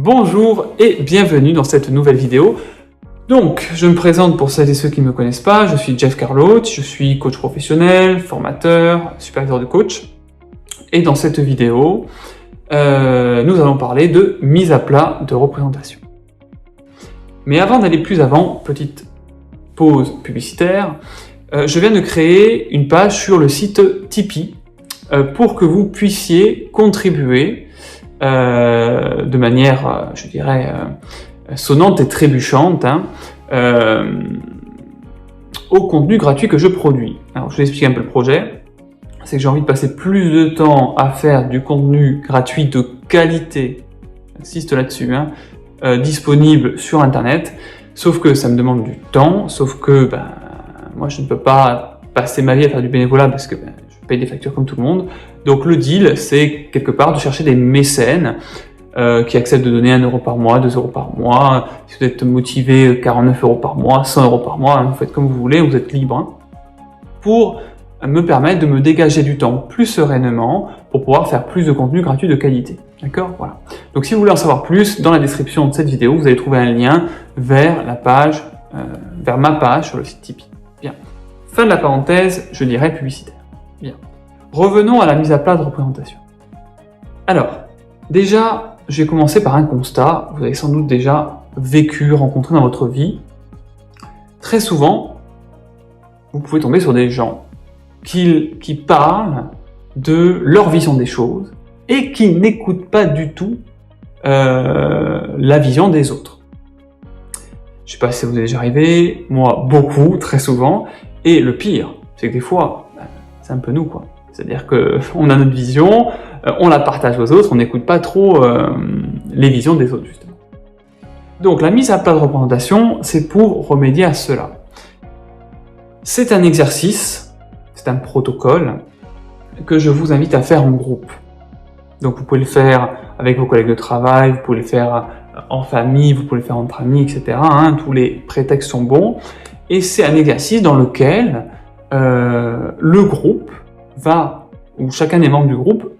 Bonjour et bienvenue dans cette nouvelle vidéo. Donc, je me présente pour celles et ceux qui ne me connaissent pas, je suis Jeff Carloat, je suis coach professionnel, formateur, superviseur de coach. Et dans cette vidéo, nous allons parler de mise à plat de représentation. Mais avant d'aller plus avant, petite pause publicitaire, je viens de créer une page sur le site Tipeee pour que vous puissiez contribuer de manière, je dirais, sonnante et trébuchante au contenu gratuit que je produis. Alors, je vais expliquer un peu le projet. C'est que j'ai envie de passer plus de temps à faire du contenu gratuit de qualité, j'insiste là-dessus, disponible sur Internet, sauf que ça me demande du temps, sauf que moi je ne peux pas passer ma vie à faire du bénévolat parce que je paye des factures comme tout le monde. Donc le deal, c'est quelque part de chercher des mécènes qui acceptent de donner 1 euro par mois, 2 euros par mois. Si vous êtes motivé, 49 euros par mois, 100 euros par mois, vous faites comme vous voulez, vous êtes libre, pour me permettre de me dégager du temps plus sereinement pour pouvoir faire plus de contenu gratuit de qualité. D'accord ? Voilà. Donc si vous voulez en savoir plus, dans la description de cette vidéo, vous allez trouver un lien vers la page, vers ma page sur le site Tipeee. Bien. Fin de la parenthèse, je dirais publicitaire. Bien. Revenons à la mise à plat de représentation. Alors, déjà, j'ai commencé par un constat, vous avez sans doute déjà vécu, rencontré dans votre vie. Très souvent, vous pouvez tomber sur des gens qui parlent de leur vision des choses et qui n'écoutent pas du tout la vision des autres. Je sais pas si ça vous est déjà arrivé, moi beaucoup, très souvent, et le pire, c'est que des fois, c'est un peu nous, quoi. C'est-à-dire qu'on a notre vision, on la partage aux autres, on n'écoute pas trop les visions des autres, justement. Donc la mise à plat de représentation, c'est pour remédier à cela. C'est un exercice, c'est un protocole que je vous invite à faire en groupe. Donc vous pouvez le faire avec vos collègues de travail, vous pouvez le faire en famille, vous pouvez le faire entre amis, etc. Tous les prétextes sont bons. Et c'est un exercice dans lequel le groupe ou chacun des membres du groupe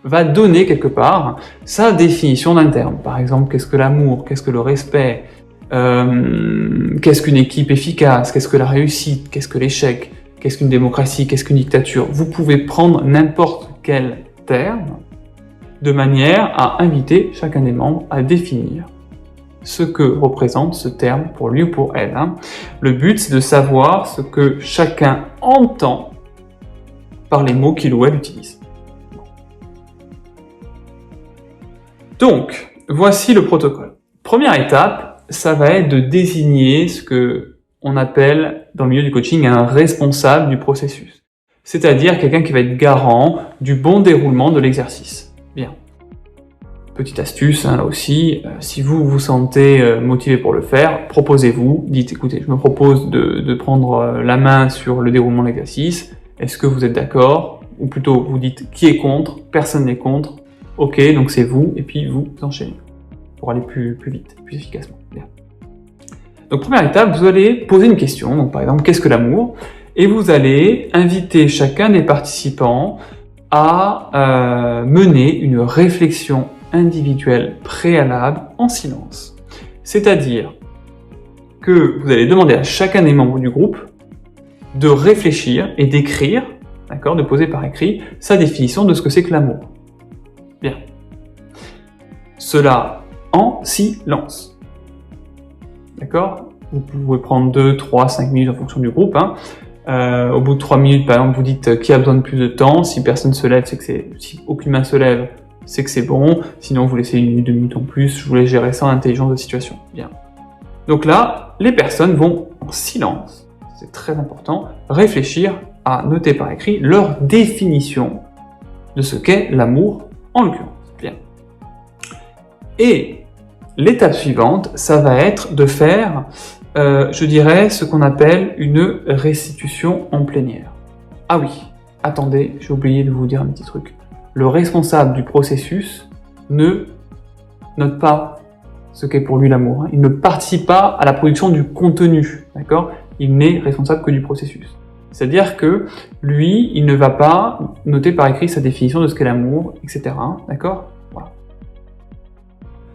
va donner quelque part sa définition d'un terme. Par exemple, qu'est-ce que l'amour, qu'est-ce que le respect, qu'est-ce qu'une équipe efficace, qu'est-ce que la réussite, qu'est-ce que l'échec, qu'est-ce qu'une démocratie, qu'est-ce qu'une dictature. Vous pouvez prendre n'importe quel terme de manière à inviter chacun des membres à définir ce que représente ce terme pour lui ou pour elle. Le but, c'est de savoir ce que chacun entend par les mots qu'il ou elle utilise. Donc, voici le protocole. Première étape, ça va être de désigner ce que on appelle dans le milieu du coaching un responsable du processus. C'est-à-dire quelqu'un qui va être garant du bon déroulement de l'exercice. Bien. Petite astuce, là aussi, si vous vous sentez motivé pour le faire, proposez-vous, dites écoutez, je me propose de prendre la main sur le déroulement de l'exercice, est-ce que vous êtes d'accord? Ou plutôt, vous dites qui est contre, personne n'est contre, ok, donc c'est vous, et puis vous enchaînez, pour aller plus vite, plus efficacement. Bien. Donc première étape, vous allez poser une question, donc par exemple, qu'est-ce que l'amour? Et vous allez inviter chacun des participants à mener une réflexion individuelle préalable en silence. C'est-à-dire que vous allez demander à chacun des membres du groupe de réfléchir et d'écrire, d'accord, de poser par écrit sa définition de ce que c'est que l'amour. Bien. Cela en silence. D'accord? Vous pouvez prendre 2, 3, 5 minutes en fonction du groupe. Au bout de 3 minutes, par exemple, vous dites qui a besoin de plus de temps. Si personne se lève, c'est que si aucune main se lève, c'est que c'est bon. Sinon, vous laissez 1 minute, 2 minutes en plus. Je voulais gérer ça en intelligence de situation. Bien. Donc là, les personnes vont en silence, c'est très important, réfléchir à noter par écrit leur définition de ce qu'est l'amour en l'occurrence. Bien. Et l'étape suivante, ça va être de faire, je dirais, ce qu'on appelle une restitution en plénière. Ah oui, attendez, j'ai oublié de vous dire un petit truc. Le responsable du processus ne note pas ce qu'est pour lui l'amour. Il ne participe pas à la production du contenu, d'accord ? Il n'est responsable que du processus. C'est-à-dire que lui, il ne va pas noter par écrit sa définition de ce qu'est l'amour, etc. D'accord ? Voilà.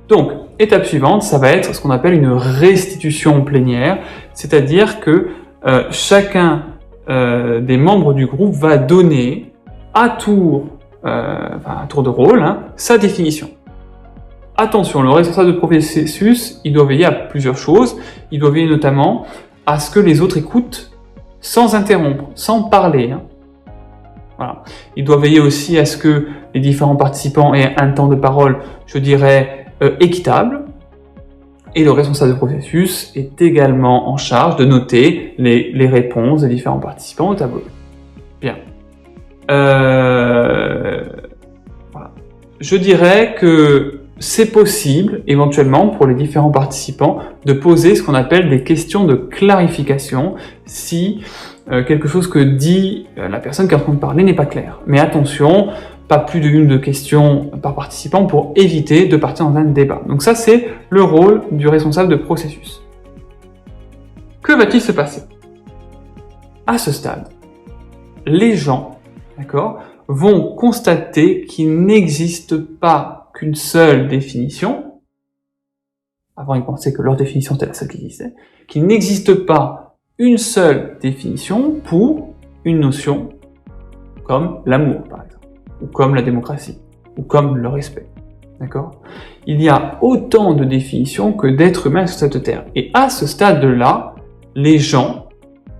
Donc, Étape suivante, ça va être ce qu'on appelle une restitution plénière, c'est-à-dire que chacun des membres du groupe va donner à tour de rôle sa définition. Attention, le responsable de processus, il doit veiller à plusieurs choses. Il doit veiller notamment à ce que les autres écoutent sans interrompre, sans parler. Voilà. Il doit veiller aussi à ce que les différents participants aient un temps de parole, je dirais, équitable. Et le responsable de processus est également en charge de noter les réponses des différents participants au tableau. Bien. Voilà. Je dirais que c'est possible, éventuellement, pour les différents participants, de poser ce qu'on appelle des questions de clarification si quelque chose que dit la personne qui est en train de parler n'est pas clair. Mais attention, pas plus d'une ou deux questions par participant pour éviter de partir dans un débat. Donc ça, c'est le rôle du responsable de processus. Que va-t-il se passer? À ce stade, les gens, d'accord, vont constater qu'il n'existe pas qu'une seule définition. Avant, ils pensaient que leur définition était la seule qui existait. Qu'il n'existe pas une seule définition pour une notion comme l'amour, par exemple, ou comme la démocratie, ou comme le respect. D'accord? Il y a autant de définitions que d'êtres humains sur cette terre. Et à ce stade-là, les gens,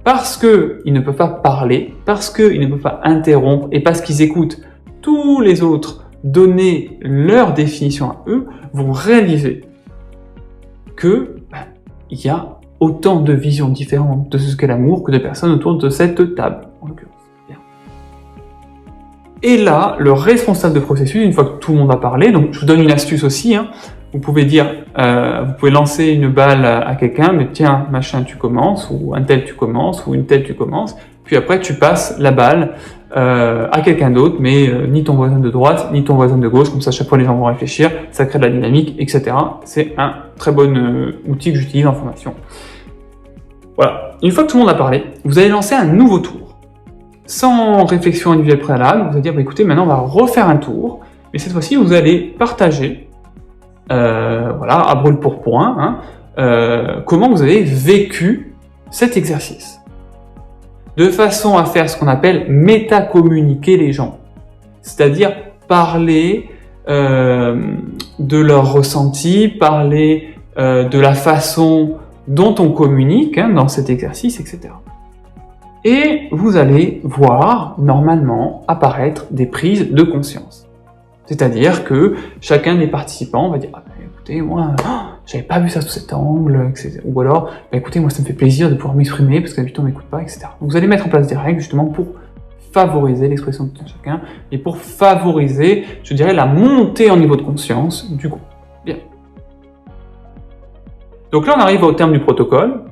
parce qu'ils ne peuvent pas parler, parce qu'ils ne peuvent pas interrompre, et parce qu'ils écoutent tous les autres donner leur définition à eux, vont réaliser que il y a autant de visions différentes de ce qu'est l'amour que de personnes autour de cette table, en l'occurrence. Bien. Et là, le responsable de processus, une fois que tout le monde a parlé, donc je vous donne une astuce aussi, vous pouvez dire, vous pouvez lancer une balle à quelqu'un, mais tiens, machin, tu commences, ou un tel tu commences, ou une telle tu commences, puis après tu passes la balle à quelqu'un d'autre, mais ni ton voisin de droite, ni ton voisin de gauche, comme ça à chaque fois les gens vont réfléchir, ça crée de la dynamique, etc. C'est un très bon outil que j'utilise en formation. Voilà, une fois que tout le monde a parlé, vous allez lancer un nouveau tour. Sans réflexion individuelle préalable, vous allez dire, écoutez, maintenant on va refaire un tour, mais cette fois-ci vous allez partager, voilà, à brûle-pourpoint, comment vous avez vécu cet exercice. De façon à faire ce qu'on appelle métacommuniquer les gens. C'est-à-dire parler de leurs ressentis, parler de la façon dont on communique dans cet exercice, etc. Et vous allez voir normalement apparaître des prises de conscience. C'est-à-dire que chacun des participants va dire « Ah ben, écoutez, moi, j'avais pas vu ça sous cet angle, etc. » Ou alors « Écoutez, moi ça me fait plaisir de pouvoir m'exprimer parce que d'habitude on m'écoute pas, etc. » Donc vous allez mettre en place des règles justement pour favoriser l'expression de chacun et pour favoriser, je dirais, la montée en niveau de conscience du groupe. Bien. Donc là on arrive au terme du protocole.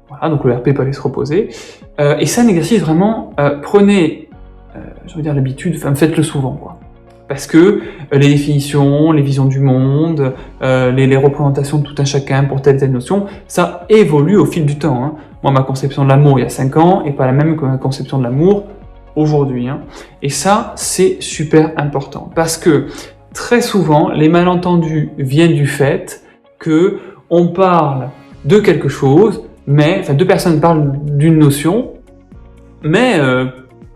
Voilà, donc le RP peut aller se reposer. Et c'est un exercice vraiment, prenez, je veux dire l'habitude, faites-le souvent, quoi. Parce que les définitions, les visions du monde, les représentations de tout un chacun pour telle notion, ça évolue au fil du temps. Moi, ma conception de l'amour il y a 5 ans est pas la même que ma conception de l'amour aujourd'hui. Et ça, c'est super important. Parce que très souvent, les malentendus viennent du fait que on parle de quelque chose, mais, enfin, deux personnes parlent d'une notion, mais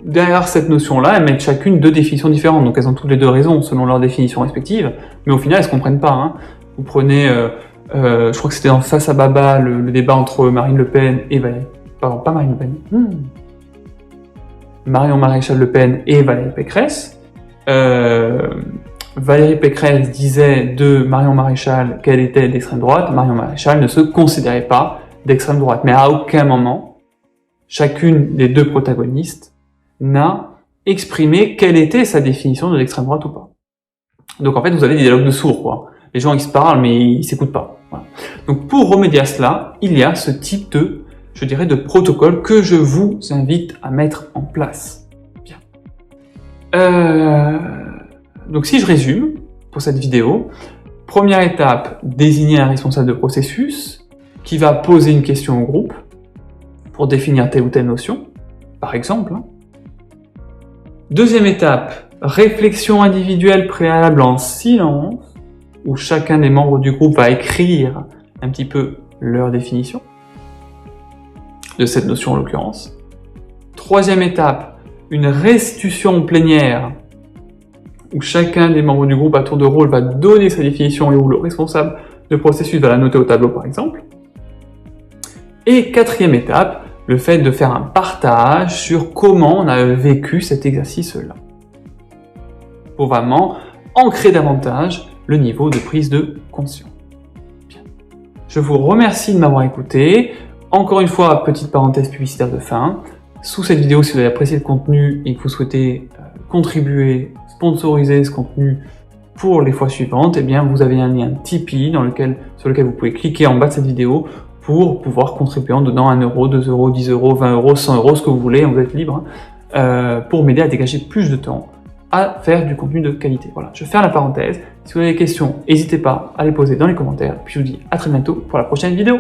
derrière cette notion-là, elles mettent chacune deux définitions différentes, donc elles ont toutes les deux raison selon leurs définitions respectives, mais au final elles se comprennent pas. Vous prenez, je crois que c'était dans Face à Baba, le débat entre Marine Le Pen et Valérie, pardon, pas Marine Le Pen, Marion Maréchal Le Pen et Valérie Pécresse. Valérie Pécresse disait de Marion Maréchal qu'elle était d'extrême droite, Marion Maréchal ne se considérait pas d'extrême droite, mais à aucun moment, chacune des deux protagonistes n'a exprimé quelle était sa définition de l'extrême droite ou pas. Donc en fait, vous avez des dialogues de sourds, quoi. Les gens, ils se parlent, mais ils s'écoutent pas. Voilà. Donc pour remédier à cela, il y a ce type de, je dirais, de protocole que je vous invite à mettre en place. Bien. Donc si je résume pour cette vidéo, première étape, désigner un responsable de processus qui va poser une question au groupe pour définir telle ou telle notion, par exemple. Deuxième étape, réflexion individuelle préalable en silence où chacun des membres du groupe va écrire un petit peu leur définition de cette notion en l'occurrence. Troisième étape, une restitution plénière où chacun des membres du groupe à tour de rôle va donner sa définition et où le responsable de processus va la noter au tableau par exemple. Et quatrième étape, le fait de faire un partage sur comment on a vécu cet exercice-là. Pour vraiment ancrer davantage le niveau de prise de conscience. Bien. Je vous remercie de m'avoir écouté. Encore une fois, petite parenthèse publicitaire de fin. Sous cette vidéo, si vous avez apprécié le contenu et que vous souhaitez contribuer, sponsoriser ce contenu pour les fois suivantes, eh bien, vous avez un lien Tipeee sur lequel vous pouvez cliquer en bas de cette vidéo pour pouvoir contribuer en donnant 1 €, 2 €, 10 €, 20 €, 100 €, ce que vous voulez, vous êtes libre, pour m'aider à dégager plus de temps à faire du contenu de qualité. Voilà, je ferme la parenthèse. Si vous avez des questions, n'hésitez pas à les poser dans les commentaires. Puis je vous dis à très bientôt pour la prochaine vidéo.